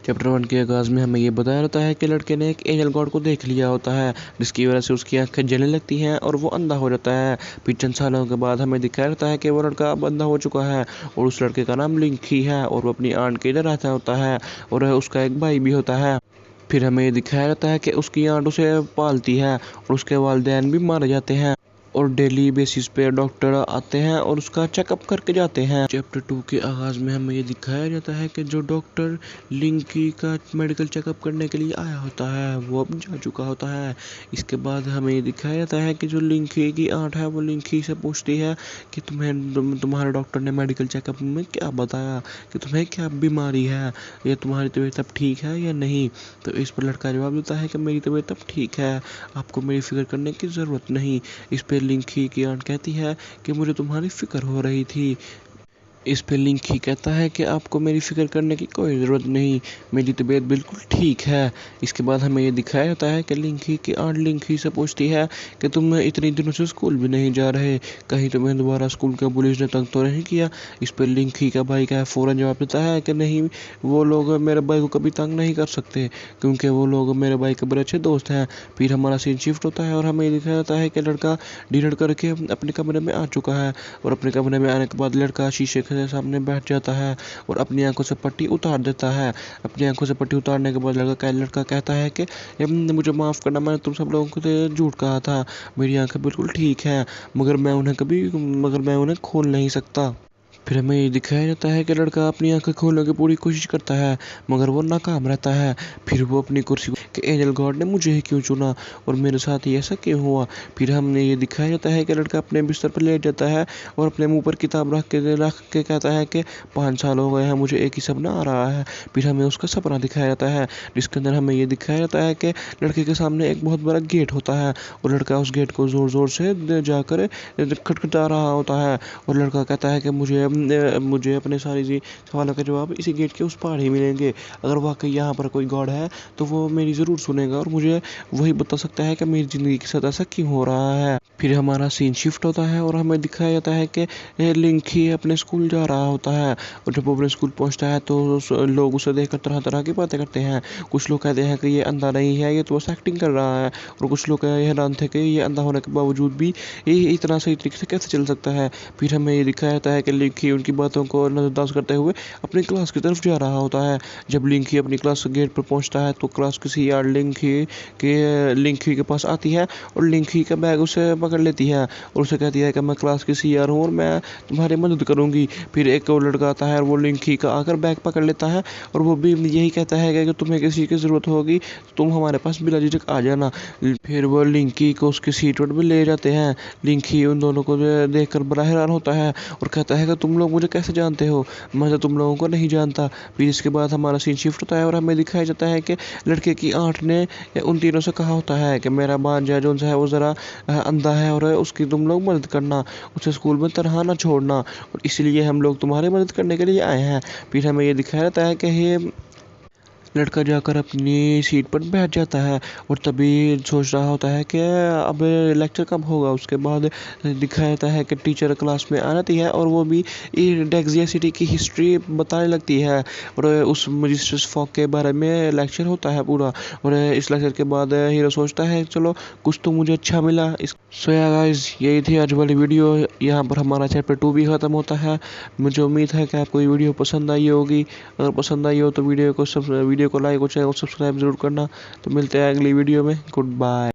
Chapter 1 के आगाज़ में हमें ये बताया जाता है कि लड़के ने एक एंजल गॉड को देख लिया होता है, जिसकी वजह से उसकी आंखें जलने लगती हैं और वो अंधा हो जाता है। फिर चंद सालों के बाद हमें दिखाया जाता है कि वो लड़का अब अंधा हो चुका है और उस लड़के का नाम लिंकी है और वो अपनी आंट के इधर रहता होता है और उसका एक भाई भी होता है। फिर हमें ये दिखाया जाता है कि उसकी आंट उसे पालती है और उसके वालिदैन भी मारे जाते हैं और डेली बेसिस पे डॉक्टर आते हैं और उसका चेकअप करके जाते हैं। चैप्टर 2 के आगाज़ में हमें ये दिखाया जाता है कि जो डॉक्टर लिंकी का मेडिकल चेकअप करने के लिए आया होता है वो अब जा चुका होता है। इसके बाद हमें ये दिखाया जाता है कि जो लिंकी की आंट है वो लिंकी से पूछती है कि तुम्हारे डॉक्टर ने मेडिकल चेकअप में क्या बताया, कि तुम्हें क्या बीमारी है, या तुम्हारी तबीयत अब ठीक है या नहीं। तो इस पर लड़का जवाब देता है कि मेरी तबीयत अब ठीक है, आपको मेरी फिक्र करने की ज़रूरत नहीं। इस पर लिंकी की आंट कहती है कि मुझे तुम्हारी फिक्र हो रही थी। इस पे लिंकी कहता है कि आपको मेरी फ़िक्र करने की कोई ज़रूरत नहीं, मेरी तबीयत बिल्कुल ठीक है। इसके बाद हमें ये दिखाया जाता है कि लिंकी की आंट लिंकी से पूछती है कि तुम इतने दिनों से स्कूल भी नहीं जा रहे, कहीं तुम्हें दोबारा स्कूल के पुलिस ने तंग तो नहीं किया। इस पर लिंकी का भाई का फ़ौरन जवाब देता है कि नहीं, वो लोग मेरे भाई को कभी तंग नहीं कर सकते क्योंकि वो लोग मेरे भाई के बड़े अच्छे दोस्त हैं। फिर हमारा सीन शिफ्ट होता है और हमें ये दिखाया जाता है कि लड़का डिनर करके अपने कमरे में आ चुका है और अपने कमरे में आने के बाद लड़का शीशे के सामने बैठ जाता है और अपनी आंखों से पट्टी उतार देता है। अपनी आंखों से पट्टी उतारने के बाद लड़का कहता है कि मुझे माफ़ करना, मैंने तुम सब लोगों को तो झूठ कहा था, मेरी आंखें बिल्कुल ठीक हैं, मगर मैं उन्हें खोल नहीं सकता। फिर हमें ये दिखाया जाता है कि लड़का अपनी आंखें खोलने की पूरी कोशिश करता है मगर वो नाकाम रहता है। फिर वो अपनी कुर्सी कि एंजल गॉड ने मुझे ही क्यों चुना और मेरे साथ ही ऐसा क्यों हुआ। फिर हमने ये दिखाया जाता है कि लड़का अपने बिस्तर पर लेट जाता है और अपने मुंह पर किताब रख के कहता है कि 5 साल हो गए हैं, मुझे एक ही सपना आ रहा है। फिर हमें उसका सपना दिखाया जाता है जिसके अंदर हमें ये दिखाया जाता है कि लड़के के सामने एक बहुत बड़ा गेट होता है और लड़का उस गेट को ज़ोर ज़ोर से जाकर खटखटा रहा होता है और लड़का कहता है कि मुझे अपने सारी सवालों के जवाब इसी गेट के उस पार ही मिलेंगे। अगर वाकई यहाँ पर कोई गॉड है तो वो मेरी ज़रूर सुनेगा और मुझे वही बता सकता है कि मेरी ज़िंदगी के साथ ऐसा क्यों हो रहा है। फिर हमारा सीन शिफ्ट होता है और हमें दिखाया जाता है कि लिंकी अपने स्कूल जा रहा होता है और जब वो अपने स्कूल पहुँचता है तो लोग उसे देखकर तरह तरह की बातें करते हैं। कुछ लोग कहते हैं कि ये अंधा नहीं है, ये तो बस एक्टिंग कर रहा है, और कुछ लोग हैरान थे कि ये अंधा होने के बावजूद भी ये इतना सही तरीके से कैसे चल सकता है। फिर हमें ये दिखाया जाता है कि लिंकी उनकी बातों को नज़रअंदाज करते हुए अपनी क्लास की तरफ जा रहा होता है। जब लिंकी अपनी क्लास गेट पर पहुंचता है तो क्लास किसी यार लिंकी के पास आती है और लिंकी का बैग उसे पकड़ लेती है और उसे कहती है कि मैं क्लास की सीआर हूँ और मैं तुम्हारी मदद करूँगी। फिर एक और लड़का आता है और वो लिंकी का आकर बैग पकड़ लेता है और वो भी यही कहता है कि तुम्हें किसी की ज़रूरत होगी तो तुम हमारे पास बिला झिझक आ जाना। फिर वो लिंकी को उसकी सीट पर भी ले जाते हैं। लिंकी उन दोनों को देखकर बड़ा हैरान होता है और कहता है कि तुम लोग मुझे कैसे जानते हो, मैं तो तुम लोगों को नहीं जानता। फिर इसके बाद हमारा सीन शिफ्ट होता है और हमें दिखाया जाता है कि लड़के की आंट ने उन तीनों से कहा होता है कि मेरा भांजा जो है वो ज़रा अंधा है और उसकी तुम लोग मदद करना, उसे स्कूल में तनहा ना छोड़ना, और इसलिए हम लोग तुम्हारी मदद करने के लिए आए हैं। फिर हमें ये दिखाया जाता है कि ये लड़का जाकर अपनी सीट पर बैठ जाता है और तभी सोच रहा होता है कि अब लेक्चर कब होगा। उसके बाद दिखाया जाता है कि टीचर क्लास में आ जाती है और वो भी डेक्सिया सिटी की हिस्ट्री बताने लगती है और उस मजिस्ट्रेट फॉक के बारे में लेक्चर होता है पूरा। और इस लेक्चर के बाद हीरो सोचता है चलो कुछ तो मुझे अच्छा मिला। सो या गाइस, यही थी आज वाली वीडियो। यहाँ पर हमारा चैप्टर 2 भी ख़त्म होता है। मुझे उम्मीद है कि आपको ये वीडियो पसंद आई होगी। अगर पसंद आई हो तो वीडियो को लाइक और चैनल को सब्सक्राइब जरूर करना। तो मिलते हैं अगली वीडियो में। Good bye.